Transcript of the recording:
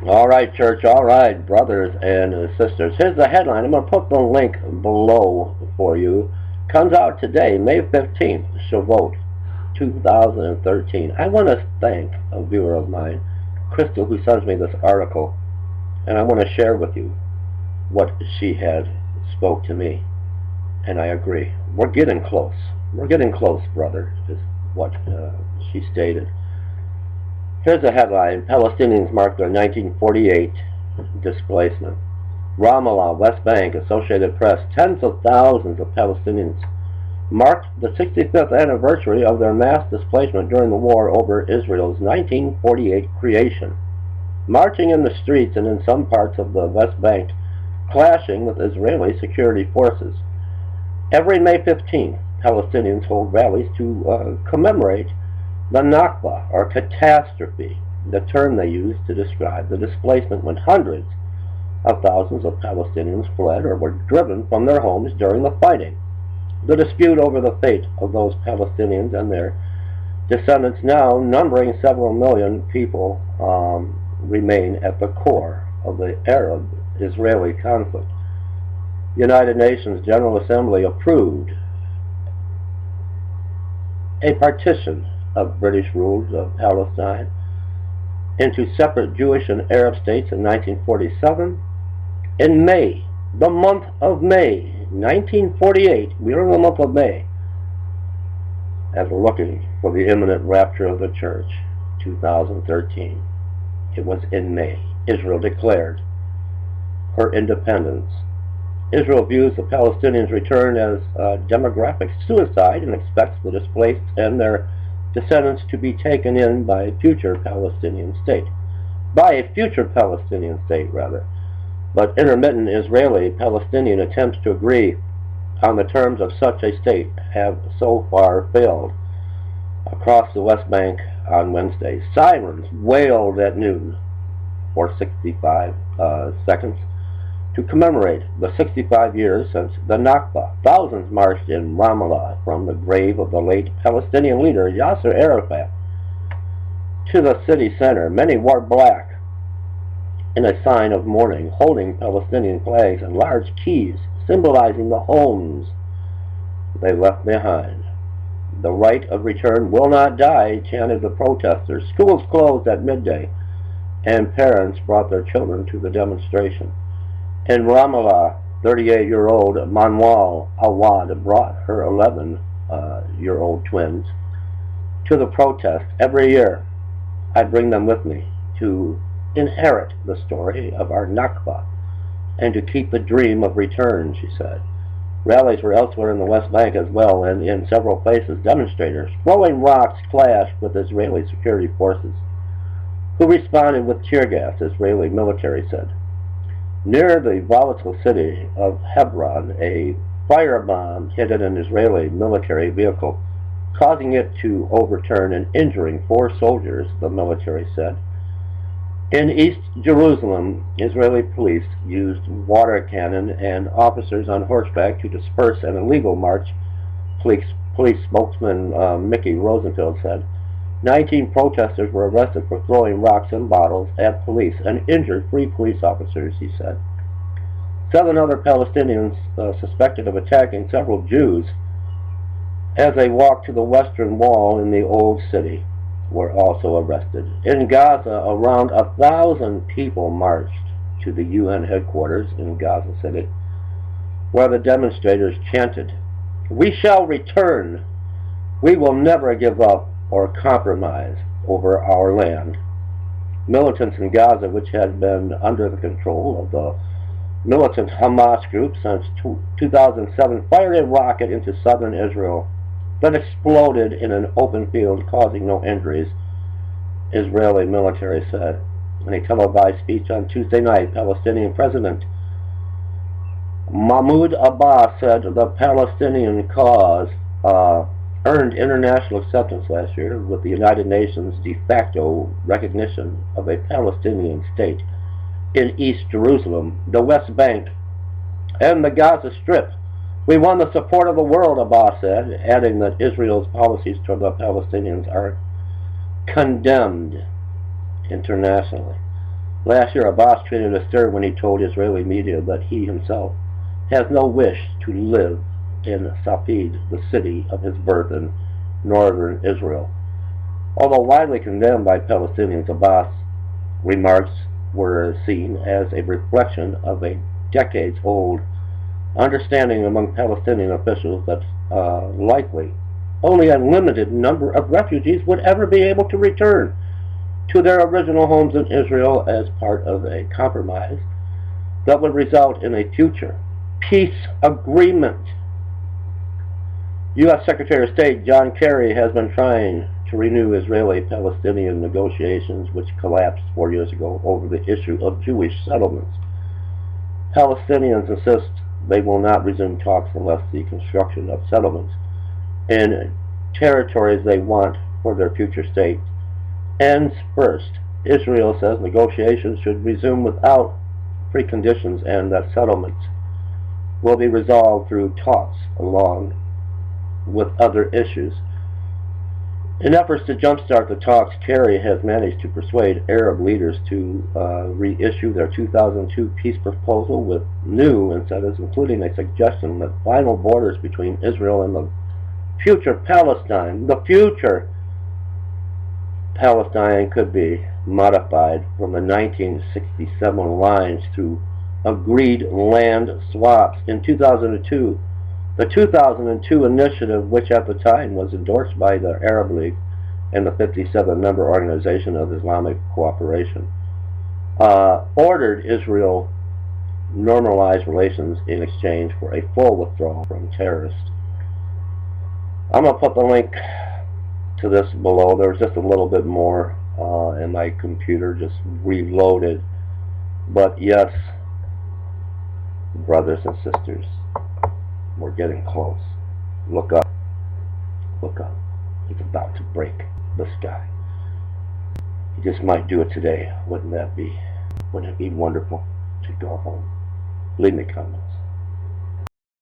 All right, church. All right, brothers and sisters. Here's the headline. I'm going to put the link below for you. Comes out today, May 15th, Shavuot, 2013. I want to thank a viewer of mine, Crystal, who sends me this article, and I want to share with you what she had spoke to me, and I agree. We're getting close. We're getting close, brother, is what she stated. Here's the headline. Palestinians mark their 1948 displacement. Ramallah, West Bank, Associated Press. Tens of thousands of Palestinians marked the 65th anniversary of their mass displacement during the war over Israel's 1948 creation, marching in the streets and in some parts of the West Bank, clashing with Israeli security forces. Every May 15th, Palestinians hold rallies to commemorate the Nakba, or catastrophe, the term they use to describe the displacement when hundreds of thousands of Palestinians fled or were driven from their homes during the fighting. The dispute over the fate of those Palestinians and their descendants, now numbering several million people, remain at the core of the Arab-Israeli conflict. The United Nations General Assembly approved a partition of British ruled of Palestine into separate Jewish and Arab states in 1947. In May, the month of May, 1948, we are in the month of May, as we're looking for the imminent rapture of the church, 2013. It was in May. Israel declared her independence. Israel views the Palestinians' return as demographic suicide and expects the displaced and their descendants to be taken in by a future Palestinian state. But intermittent Israeli-Palestinian attempts to agree on the terms of such a state have so far failed. Across the West Bank on Wednesday, sirens wailed at noon for 65 seconds to commemorate the 65 years since the Nakba. Thousands marched in Ramallah from the grave of the late Palestinian leader Yasser Arafat to the city center. Many wore black in a sign of mourning, holding Palestinian flags and large keys symbolizing the homes they left behind. The right of return will not die, chanted the protesters. Schools closed at midday, and parents brought their children to the demonstration. In Ramallah, 38-year-old Manwal Awad brought her 11-year-old twins to the protest. Every year, I bring them with me to inherit the story of our Nakba and to keep the dream of return, she said. Rallies were elsewhere in the West Bank as well, and in several places, demonstrators throwing rocks clashed with Israeli security forces, who responded with tear gas, Israeli military said. Near the volatile city of Hebron, a firebomb hit an Israeli military vehicle, causing it to overturn and injuring 4 soldiers, the military said. In East Jerusalem, Israeli police used water cannon and officers on horseback to disperse an illegal march, police spokesman Mickey Rosenfeld said. 19 protesters were arrested for throwing rocks and bottles at police and injured 3 police officers, he said. 7 other Palestinians suspected of attacking several Jews as they walked to the western wall in the old city were also arrested. In Gaza, around 1,000 people marched to the UN headquarters in Gaza City, where the demonstrators chanted, "We shall return. We will never give up or compromise over our land." Militants in Gaza, which had been under the control of the militant Hamas group since 2007, fired a rocket into southern Israel that exploded in an open field, causing no injuries, Israeli military said. In a televised speech on Tuesday night, Palestinian President Mahmoud Abbas said the Palestinian cause earned international acceptance last year with the United Nations de facto recognition of a Palestinian state in East Jerusalem, the West Bank, and the Gaza Strip. We won the support of the world, Abbas said, adding that Israel's policies toward the Palestinians are condemned internationally. Last year, Abbas treated a stir when he told Israeli media that he himself has no wish to live in Safed, the city of his birth in northern Israel. Although widely condemned by Palestinians, Abbas' remarks were seen as a reflection of a decades-old understanding among Palestinian officials that likely only a limited number of refugees would ever be able to return to their original homes in Israel as part of a compromise that would result in a future peace agreement. U.S. Secretary of State John Kerry has been trying to renew Israeli-Palestinian negotiations, which collapsed 4 years ago over the issue of Jewish settlements. Palestinians insist they will not resume talks unless the construction of settlements in territories they want for their future state ends first. Israel says negotiations should resume without preconditions and that settlements will be resolved through talks along with other issues. In efforts to jumpstart the talks, Kerry has managed to persuade Arab leaders to reissue their 2002 peace proposal with new incentives, including a suggestion that final borders between Israel and the future Palestine, could be modified from the 1967 lines through agreed land swaps. In 2002, the 2002 initiative, which at the time was endorsed by the Arab League and the 57-member Organization of Islamic Cooperation, ordered Israel normalize relations in exchange for a full withdrawal from terrorists. I'm going to put the link to this below. There's just a little bit more and my computer just reloaded. But yes, brothers and sisters, we're getting close. Look up. Look up. It's about to break the sky. He just might do it today. Wouldn't it be wonderful to go home? Leave me comments.